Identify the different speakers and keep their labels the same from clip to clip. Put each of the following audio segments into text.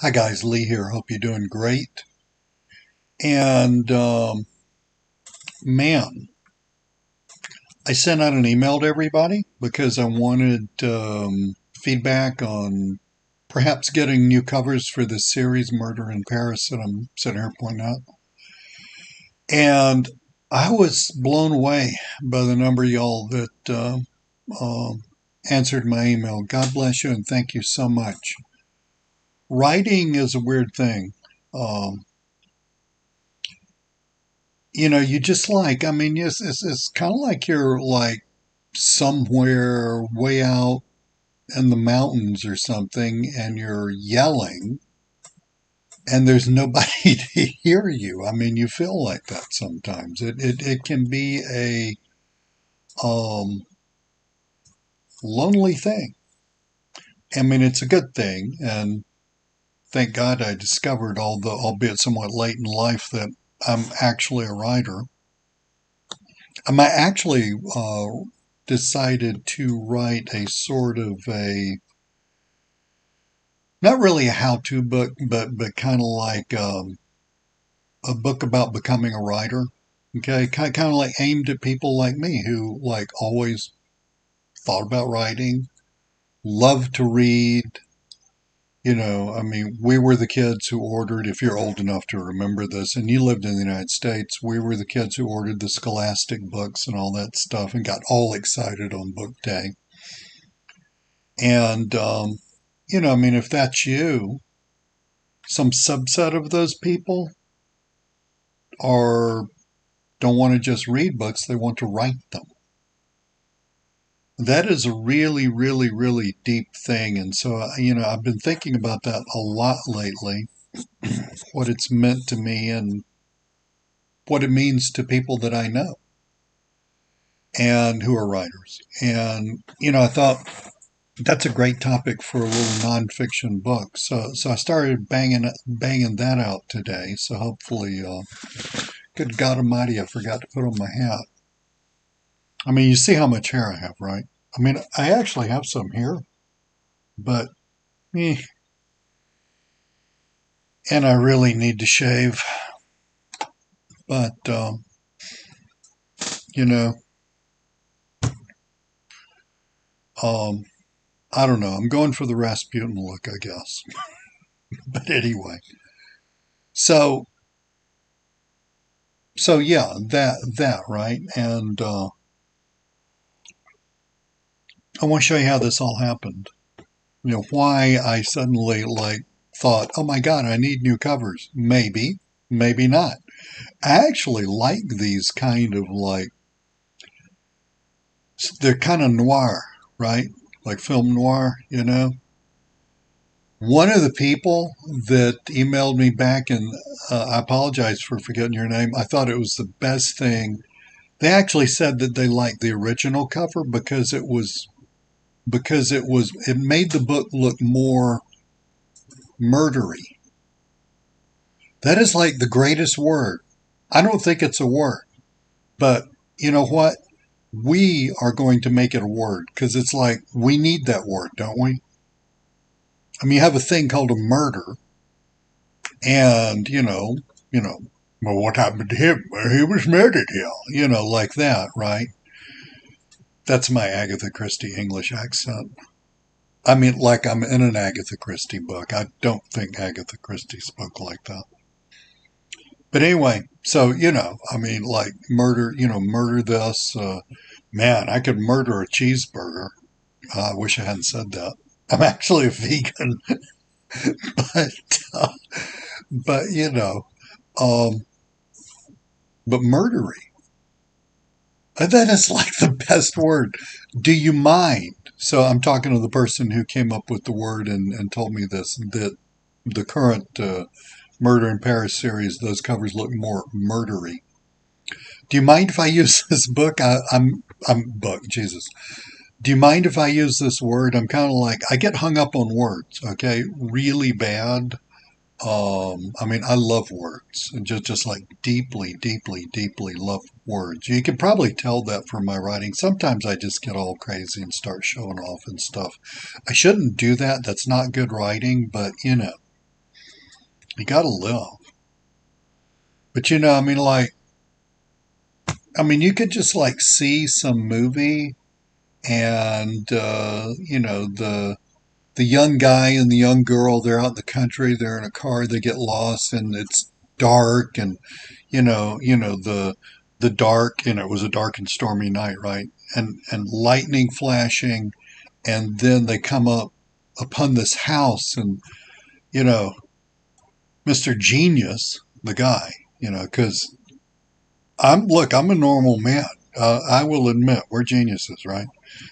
Speaker 1: Hi guys, Lee here. Hope you're doing great. And man, I sent out an email to everybody because I wanted feedback on perhaps getting new covers for this series, Murder in Paris, that I'm sitting here pointing out. And I was blown away by the number of y'all that answered my email. God bless you and thank you so much. Writing is a weird thing. Um, you just it's kind of like you're like somewhere way out in the mountains or something and you're yelling and there's nobody to hear you. I mean, you feel like that sometimes. It can be a um, lonely thing. I mean, it's a good thing. And thank God I discovered, although albeit somewhat late in life, that I'm actually a writer. I actually decided to write a sort of a not really a how-to book, but kind of like a book about becoming a writer. Okay, kind of like aimed at people like me who like always thought about writing, loved to read. I mean, we were the kids who ordered, if you're old enough to remember this, and you lived in the United States, we were the kids who ordered the Scholastic books and all that stuff and got all excited on book day. And, I mean, if that's you, some subset of those people are don't want to just read books, they want to write them. That is a really, really, really deep thing. And so, I've been thinking about that a lot lately, what it's meant to me and what it means to people that I know and who are writers. And, I thought that's a great topic for a little nonfiction book. So I started banging that out today. So hopefully, good God Almighty, I forgot to put on my hat. I mean, you see how much hair I have, right? I mean, I actually have some here, but eh, and I really need to shave. But you know, um, I don't know. I'm going for the Rasputin look, I guess. But anyway, so yeah, that right, and I want to show you how this all happened. Why I suddenly like thought, oh my God, I need new covers. Maybe, maybe not. I actually like these kind of like they're kind of noir, right? Like film noir. One of the people that emailed me back, and I apologize for forgetting your name. I thought it was the best thing. They actually said that they liked the original cover because it made the book look more murdery. That is like the greatest word. I don't think it's a word, but you know what? We are going to make it a word because it's like we need that word, don't we? I mean, you have a thing called a murder, and well, what happened to him? Well, he was murdered here, like that, right? That's my Agatha Christie English accent. I mean, like I'm in an Agatha Christie book. I don't think Agatha Christie spoke like that. But anyway, so, I mean, like murder, murder this. Man, I could murder a cheeseburger. I wish I hadn't said that. I'm actually a vegan, but, uh, but, um, but murdery. That is like the best word. Do you mind? So I'm talking to the person who came up with the word and told me this, that the current Murder in Paris series, those covers look more murdery. Do you mind if I use this book? I'm book, Jesus. Do you mind if I use this word? I'm kind of like, I get hung up on words, okay? Really bad. I mean, I love words, just like deeply, deeply, deeply love words. You can probably tell that from my writing. Sometimes I just get all crazy and start showing off and stuff. I shouldn't do that. That's not good writing, but You gotta live. But you know, you could just like see some movie and, the young guy and the young girl, they're out in the country, they're in a car, they get lost and it's dark and, the dark, it was a dark and stormy night, right? And lightning flashing and then they come up upon this house and, you know, Mr. Genius, the guy, because I'm a normal man. I will admit we're geniuses, right?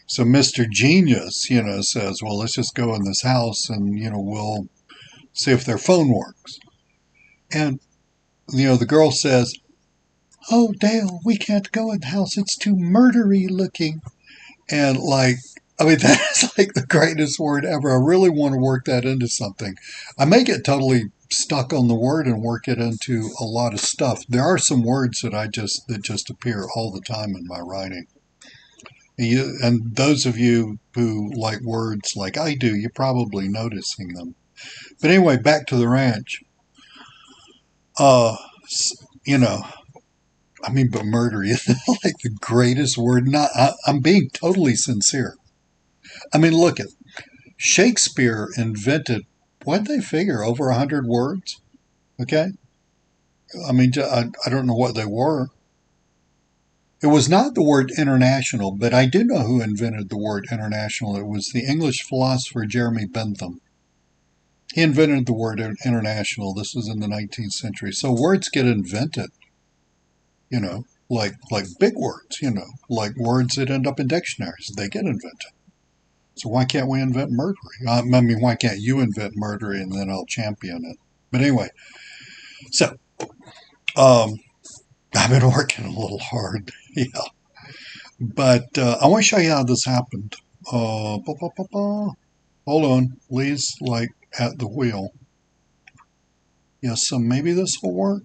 Speaker 1: So Mr. Genius, says, well, let's just go in this house and, we'll see if their phone works. And, the girl says, oh, Dale, we can't go in the house. It's too murdery looking. And that is like the greatest word ever. I really want to work that into something. I may get totally stuck on the word and work it into a lot of stuff. There are some words that just appear all the time in my writing. And those of you who like words like I do, you're probably noticing them. But anyway, back to the ranch. Uh, you know, but murder is like the greatest word. I'm being totally sincere. Look at Shakespeare invented, what did they figure, over 100 words? Okay? I don't know what they were. It was not the word international, but I do know who invented the word international. It was the English philosopher Jeremy Bentham. He invented the word international. This was in the 19th century. So words get invented, like big words, like words that end up in dictionaries. They get invented. So why can't we invent murdery? Why can't you invent murdery and then I'll champion it? But anyway, so I've been working a little hard, yeah. But I want to show you how this happened. Hold on, Lee's like at the wheel. Yes, so maybe this will work.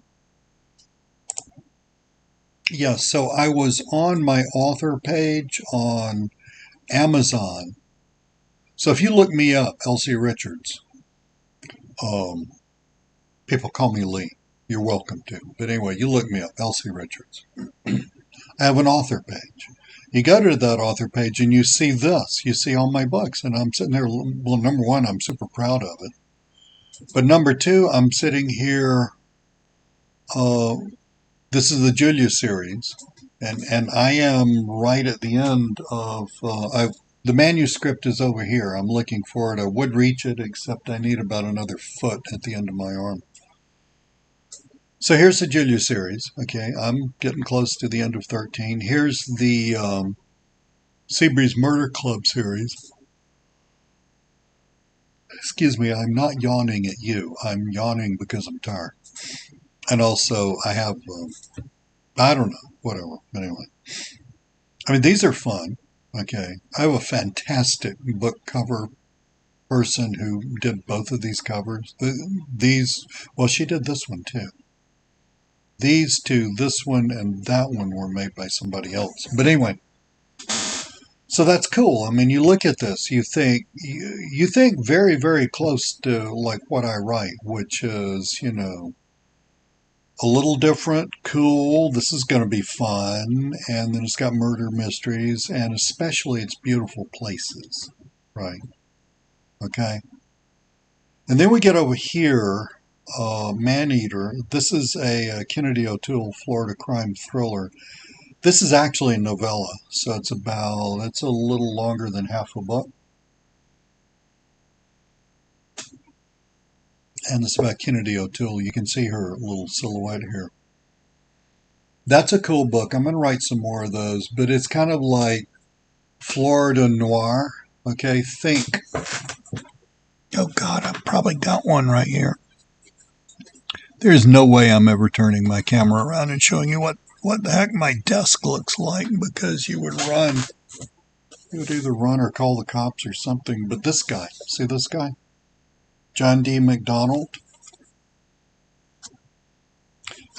Speaker 1: Yes, so I was on my author page on Amazon. So if you look me up, Elsie Richards, people call me Lee. You're welcome to. But anyway, you look me up, Elsie Richards. I have an author page. You go to that author page and you see this. You see all my books. And I'm sitting there, well, number one, I'm super proud of it. But number two, I'm sitting here, this is the Julia series. And I am right at the end of, the manuscript is over here. I'm looking for it. I would reach it, except I need about another foot at the end of my arm. So here's the Julia series. Okay, I'm getting close to the end of 13. Here's the Seabreeze Murder Club series. Excuse me, I'm not yawning at you. I'm yawning because I'm tired. And also, I have, I don't know, whatever. Anyway, these are fun. Okay, I have a fantastic book cover person who did both of these covers. Well, she did this one too. These two, this one and that one, were made by somebody else. But anyway, so that's cool. You look at this, you think very, very close to like what I write, which is, a little different, cool. This is going to be fun. And then it's got murder mysteries, and especially it's beautiful places, right? Okay. And then we get over here, Maneater. This is a Kennedy O'Toole Florida crime thriller. This is actually a novella, so it's a little longer than half a book. And it's about Kennedy O'Toole. You can see her little silhouette here. That's a cool book. I'm going to write some more of those, but it's kind of like Florida noir. Okay, think. Oh God, I've probably got one right here. There's no way I'm ever turning my camera around and showing you what the heck my desk looks like, because you would run. You would either run or call the cops or something. But this guy, see this guy? John D. McDonald.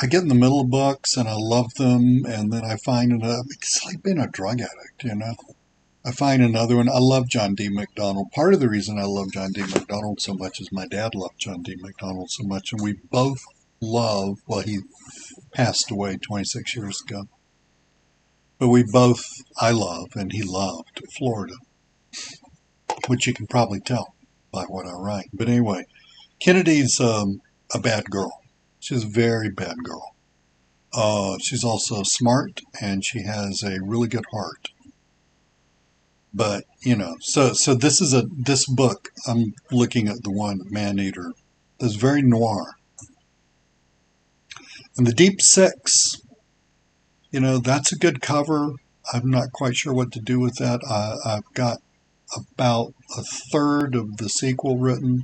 Speaker 1: I get in the middle of books and I love them, and then I find it, it's like being a drug addict, I find another one. I love John D. MacDonald. Part of the reason I love John D. MacDonald so much is my dad loved John D. MacDonald so much, and we both love, well, he passed away 26 years ago, but I love, and he loved Florida, which you can probably tell by what I write. But anyway, Kennedy's a bad girl. She's a very bad girl. She's also smart, and she has a really good heart. But, so this book, I'm looking at the one, Maneater, is very noir. And the Deep Six, that's a good cover. I'm not quite sure what to do with that. I've got about a third of the sequel written.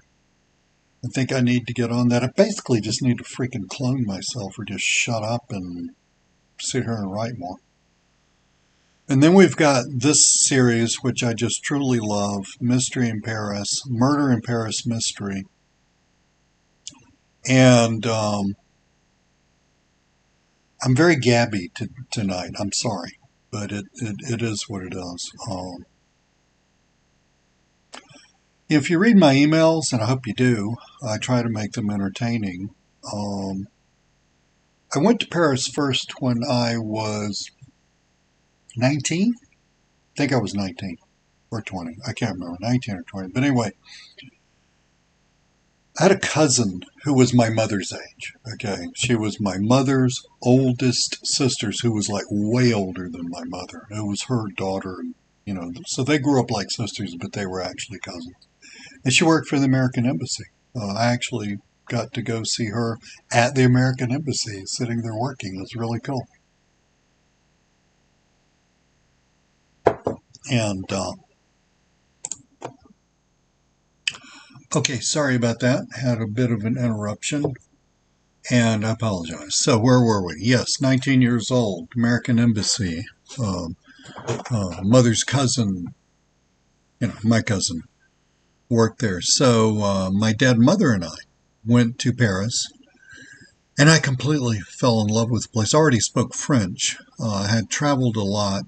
Speaker 1: I think I need to get on that. I basically just need to freaking clone myself or just shut up and sit here and write more. And then we've got this series, which I just truly love, Mystery in Paris, Murder in Paris Mystery. And I'm very gabby tonight. I'm sorry, but it is what it is. If you read my emails, and I hope you do, I try to make them entertaining. I went to Paris first when I was 19? I think I was 19 or 20. I can't remember, 19 or 20. But anyway, I had a cousin who was my mother's age. Okay, she was my mother's oldest sister, who was like way older than my mother. It was her daughter, so they grew up like sisters, but they were actually cousins. And she worked for the American Embassy. I actually got to go see her at the American Embassy, sitting there working. It was really cool. And, okay, sorry about that. Had a bit of an interruption, and I apologize. So where were we? Yes, 19 years old, American Embassy, mother's cousin, my cousin, worked there. So my dad, mother, and I went to Paris, and I completely fell in love with the place. I already spoke French. I had traveled a lot.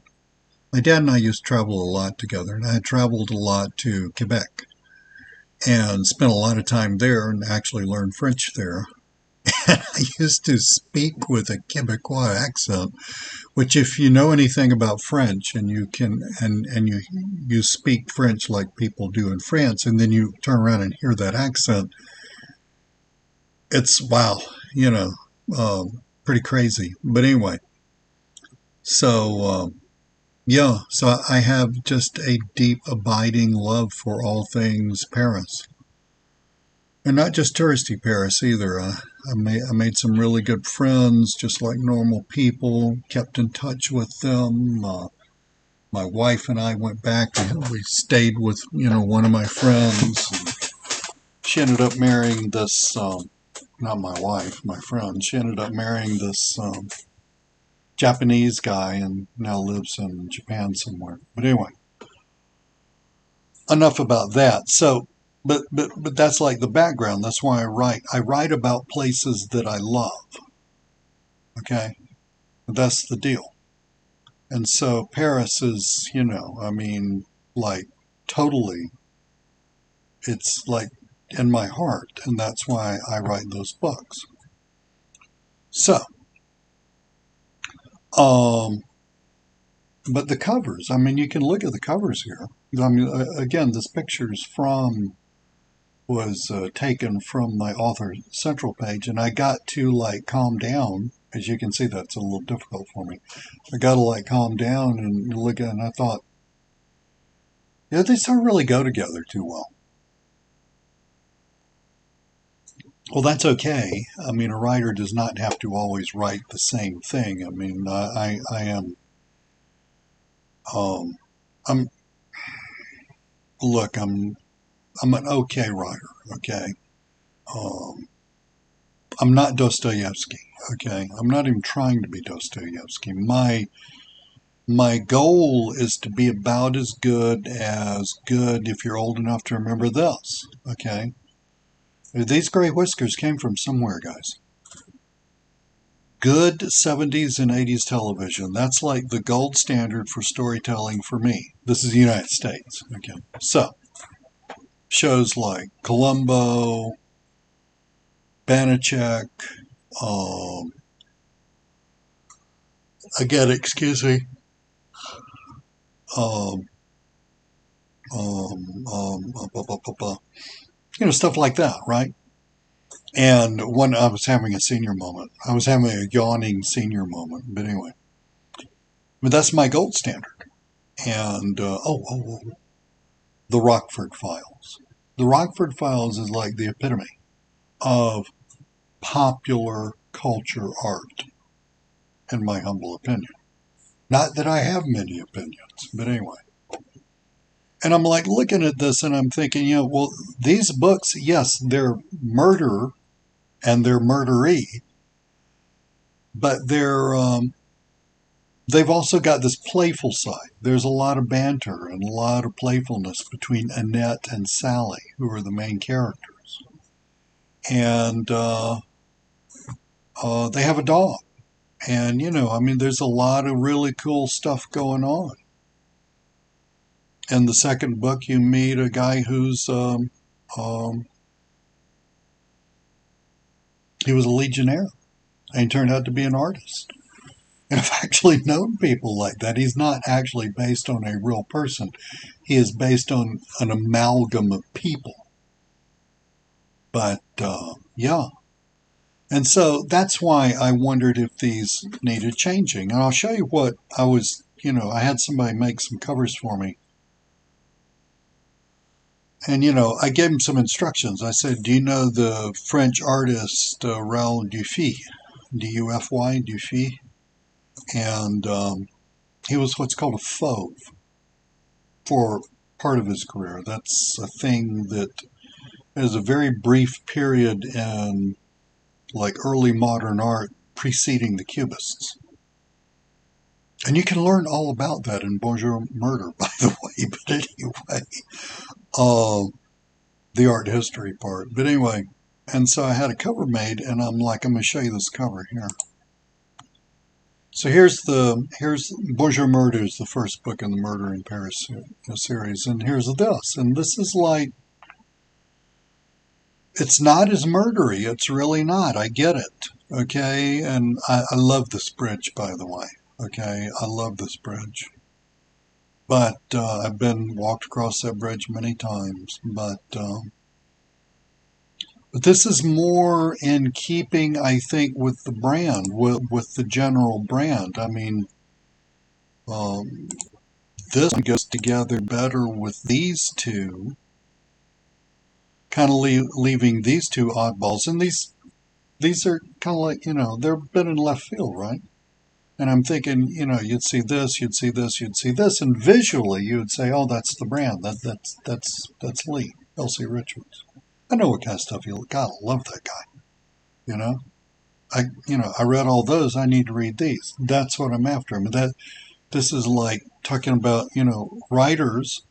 Speaker 1: My dad and I used to travel a lot together, and I had traveled a lot to Quebec and spent a lot of time there and actually learned French there. And I used to speak with a Quebecois accent, which if you know anything about French and you can and you speak French like people do in France, and then you turn around and hear that accent, it's wow, pretty crazy. But anyway, so yeah, so I have just a deep, abiding love for all things Paris. And not just touristy Paris either. I made some really good friends, just like normal people, kept in touch with them. My wife and I went back and we stayed with, one of my friends. She ended up marrying this, not my wife, my friend. She ended up marrying this Japanese guy and now lives in Japan somewhere. But anyway, enough about that. So, but that's like the background. That's why I write. I write about places that I love. Okay, that's the deal. And so Paris is, like totally. It's like in my heart, and that's why I write those books. So, but the covers, you can look at the covers here. Again, this picture's was taken from my author central page, and I got to calm down. As you can see, that's a little difficult for me. I got to calm down and look at it, and I thought, yeah, these don't really go together too well. Well, that's okay. A writer does not have to always write the same thing. I am, I'm, look, I'm an okay writer, okay? I'm not Dostoevsky, okay? I'm not even trying to be Dostoevsky. My goal is to be about as good if you're old enough to remember this, okay? These gray whiskers came from somewhere, guys. good 70s and 80s television. That's like the gold standard for storytelling for me. This is the United States. Okay. So, shows like Columbo, Banachek, um, again, excuse me, um, um, um, stuff like that, right? And when I was having a senior moment, I was having a yawning senior moment. But anyway, but that's my gold standard. And the Rockford Files. The Rockford Files is like the epitome of popular culture art, in my humble opinion. Not that I have many opinions, but anyway. And I'm like looking at this and I'm thinking, well, these books, yes, they're murder and they're murdery, but they've also got this playful side. There's a lot of banter and a lot of playfulness between Annette and Sally, who are the main characters. And they have a dog. And, there's a lot of really cool stuff going on. In the second book, you meet a guy who's he was a Legionnaire, and he turned out to be an artist. And I've actually known people like that. He's not actually based on a real person. He is based on an amalgam of people. But, yeah. And so that's why I wondered if these needed changing. And I'll show you what I was, I had somebody make some covers for me. And, I gave him some instructions. I said, do you know the French artist Raoul Dufy? D-U-F-Y, Dufy? And he was what's called a fauve for part of his career. That's a thing that is a very brief period in like early modern art preceding the Cubists. And you can learn all about that in Bonjour Murder, by the way. But anyway, the art history part. But anyway, and so I had a cover made, and I'm going to show you this cover here. So here's Bonjour Murder is the first book in the Murder in Paris series, and here's this, and this is like, it's not as murdery. It's really not. I get it. Okay, and I love this bridge, by the way. Okay, I love this bridge. But I've been walked across that bridge many times. But this is more in keeping, I think, with the brand, with the general brand. I mean, this goes together better with these two, kind of leaving these two oddballs. And these are kind of like, they're a bit in left field, right? And I'm thinking, you'd see this, you'd see this, you'd see this, and visually you would say, oh, that's the brand. That's Lee, Elsie Richards. I know what kind of stuff you gotta love that guy. I read all those. I need to read these. That's what I'm after. I mean, this is like talking about, writers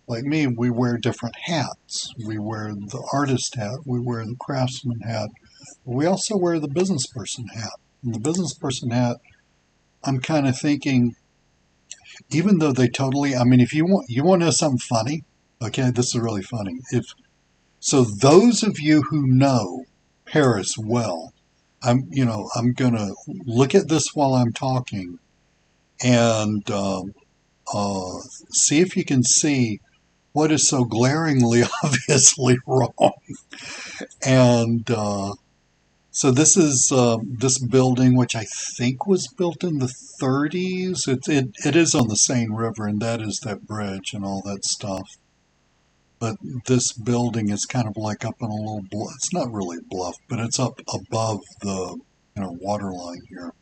Speaker 1: like me. We wear different hats. We wear the artist hat. We wear the craftsman hat. But we also wear the business person hat. And the business person hat, I'm kind of thinking, even though they totally, I mean, if you want to know something funny, okay, this is really funny. So those of you who know Paris well, I'm going to look at this while I'm talking and see if you can see what is so glaringly obviously wrong. And so this is this building, which I think was built in the 30s. It is on the Seine River, and that is that bridge and all that stuff. But this building is kind of like up on a little bluff. It's not really a bluff, but it's up above the water line here.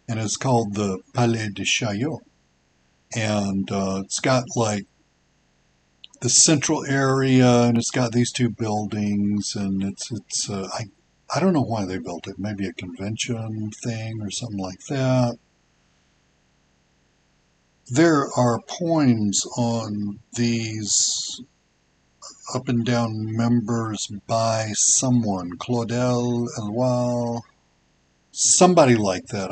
Speaker 1: And it's called the Palais de Chaillot. And it's got like the central area, and it's got these two buildings, and I don't know why they built it. Maybe a convention thing or something like that. There are poems on these up and down members by someone, Claudel Eloire, Somebody like that.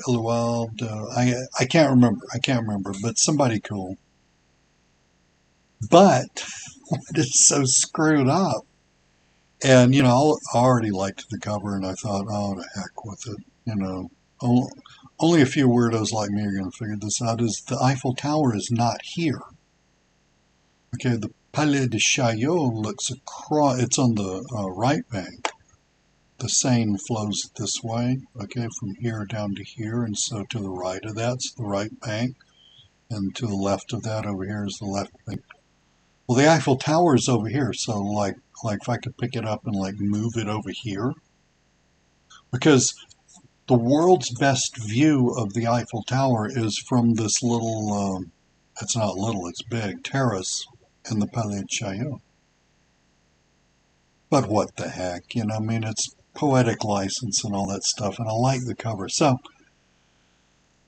Speaker 1: Well, I can't remember. I can't remember, but somebody cool. But it is so screwed up. And, I already liked the cover and I thought, oh, to heck with it. Only a few weirdos like me are going to figure this out. Is the Eiffel Tower is not here. Okay, the Palais de Chaillot looks across, it's on the right bank. The Seine flows this way, okay, from here down to here, and so to the right of that's the right bank, and to the left of that over here is the left bank. Well, the Eiffel Tower is over here, so like if I could pick it up and like move it over here, because the world's best view of the Eiffel Tower is from this little, it's not little, it's big, terrace in the Palais de Chaillot. But what the heck, I mean, it's poetic license and all that stuff, and I like the cover. So,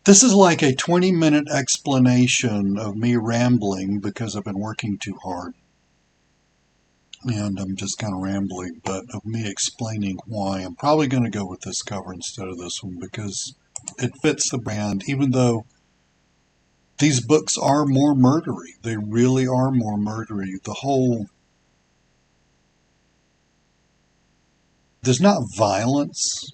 Speaker 1: this is like a 20-minute explanation of me rambling because I've been working too hard. And I'm just kind of rambling, but of me explaining why. I'm probably going to go with this cover instead of this one because it fits the brand, even though these books are more murdery. They really are more murdery. There's not violence.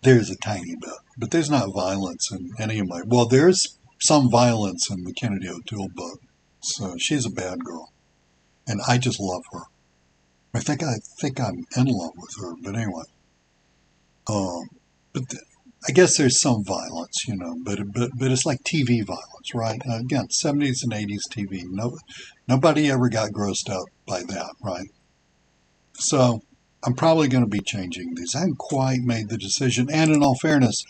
Speaker 1: There's a tiny bit, but there's not violence in any of my. Well, there's some violence in the Kennedy O'Toole book. So she's a bad girl, and I just love her. I think I'm in love with her, but anyway. Um, but I guess there's some violence, but it's like TV violence, right? Again, 70s and 80s TV. Nobody ever got grossed out by that, right? So I'm probably going to be changing these. I haven't quite made the decision. And in all fairness,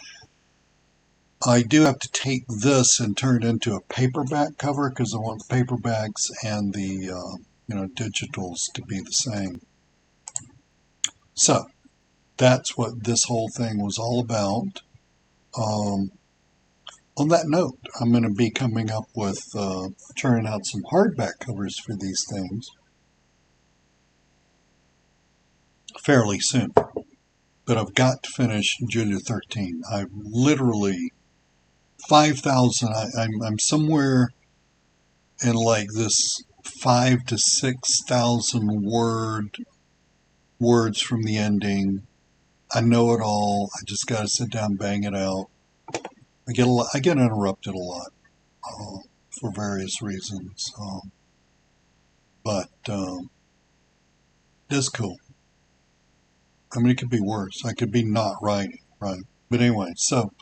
Speaker 1: I do have to take this and turn it into a paperback cover because I want the paperbacks and the digitals to be the same. So that's what this whole thing was all about. On that note, I'm going to be coming up with turning out some hardback covers for these things fairly soon. But I've got to finish Julia 13. I've literally 5,000. I'm somewhere in like this 5 to 6,000 words from the ending. I know it all. I just got to sit down, bang it out. I get interrupted a lot for various reasons, but it's cool. I mean, it could be worse. I could be not writing, right? But anyway, so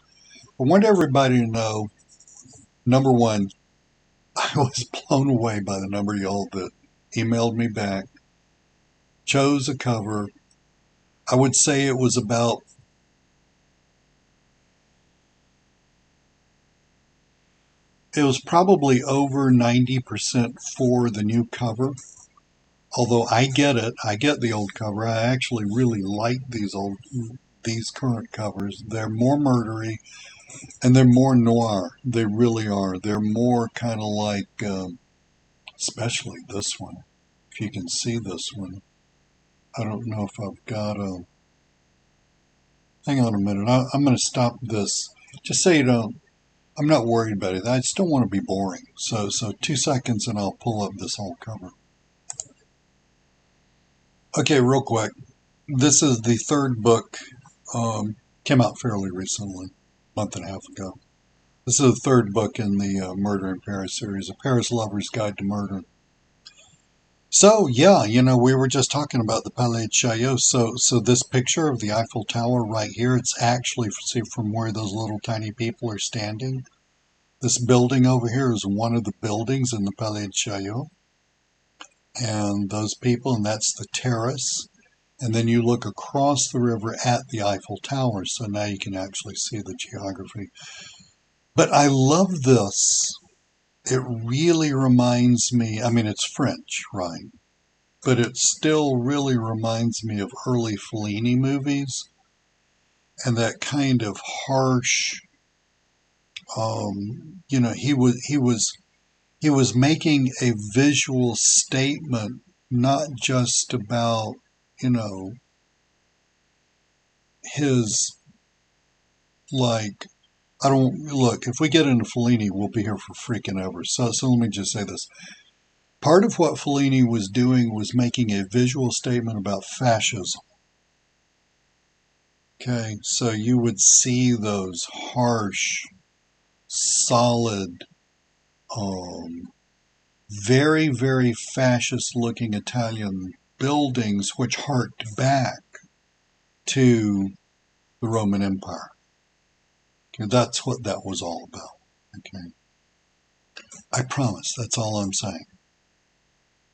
Speaker 1: I want everybody to know, number one, I was blown away by the number of y'all that emailed me back, chose a cover. I would say it was probably over 90% for the new cover. Although I get it, I get the old cover. I actually really like these current covers. They're more murdery and they're more noir. They really are. They're more kind of like, especially this one. If you can see this one, I don't know if I've got a. Hang on a minute. I'm going to stop this. Just so you don't. I'm not worried about it. I just don't want to be boring. So 2 seconds and I'll pull up this whole cover. Okay, real quick. This is the third book. Came out fairly recently, a month and a half ago. This is the third book in the Murder in Paris series, A Paris Lover's Guide to Murder. So, yeah, we were just talking about the Palais de Chaillot. So this picture of the Eiffel Tower right here, it's actually, see, from where those little tiny people are standing. This building over here is one of the buildings in the Palais de Chaillot. And those people, and that's the terrace. And then you look across the river at the Eiffel Tower, so now you can actually see the geography. But I love this. It really reminds me, I mean, it's French, right? But it still really reminds me of early Fellini movies and that kind of harsh, he was making a visual statement, not just about, his, like, I don't, look, if we get into Fellini, we'll be here for freaking ever. So let me just say this. Part of what Fellini was doing was making a visual statement about fascism. Okay, so you would see those harsh, solid, very, very fascist-looking Italian buildings which harked back to the Roman Empire. Okay, that's what that was all about. Okay, I promise. That's all I'm saying.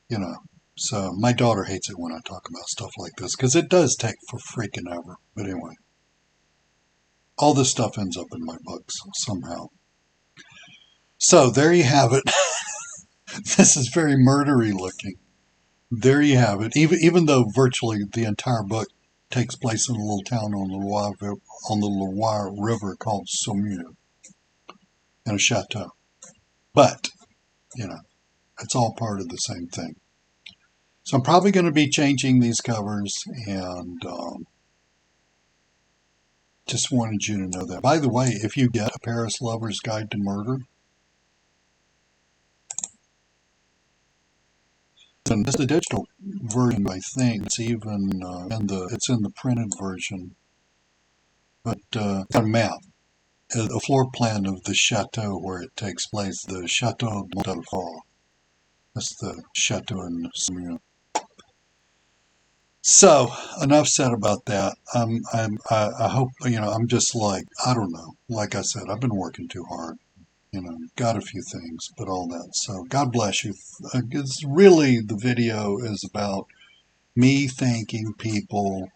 Speaker 1: You know, so my daughter hates it when I talk about stuff like this because it does take for freaking ever. But anyway, all this stuff ends up in my books somehow. So there you have it. This is very murdery looking. There you have it. Even though virtually the entire book takes place in a little town on the Loire River called Saumur, in a chateau. But, you know, it's all part of the same thing. So I'm probably going to be changing these covers, and just wanted you to know that. By the way, if you get A Paris Lover's Guide to Murder, and this is the digital version, I think. It's even it's in the printed version. But got a map, a floor plan of the chateau where it takes place, the Chateau de Montfort. That's the chateau in Saumur. So enough said about that. I hope, I'm just like, I don't know. Like I said, I've been working too hard. Got a few things, but all that. So God bless you. It's really, the video is about me thanking people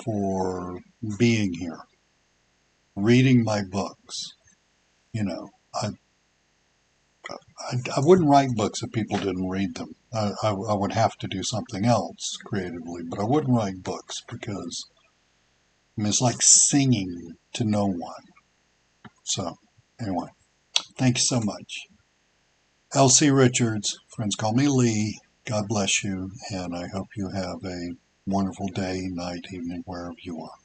Speaker 1: for being here, reading my books. I wouldn't write books if people didn't read them. I would have to do something else creatively, but I wouldn't write books because, it's like singing to no one. So, anyway, thank you so much. Elsie Richards, friends call me Lee. God bless you, and I hope you have a wonderful day, night, evening, wherever you are.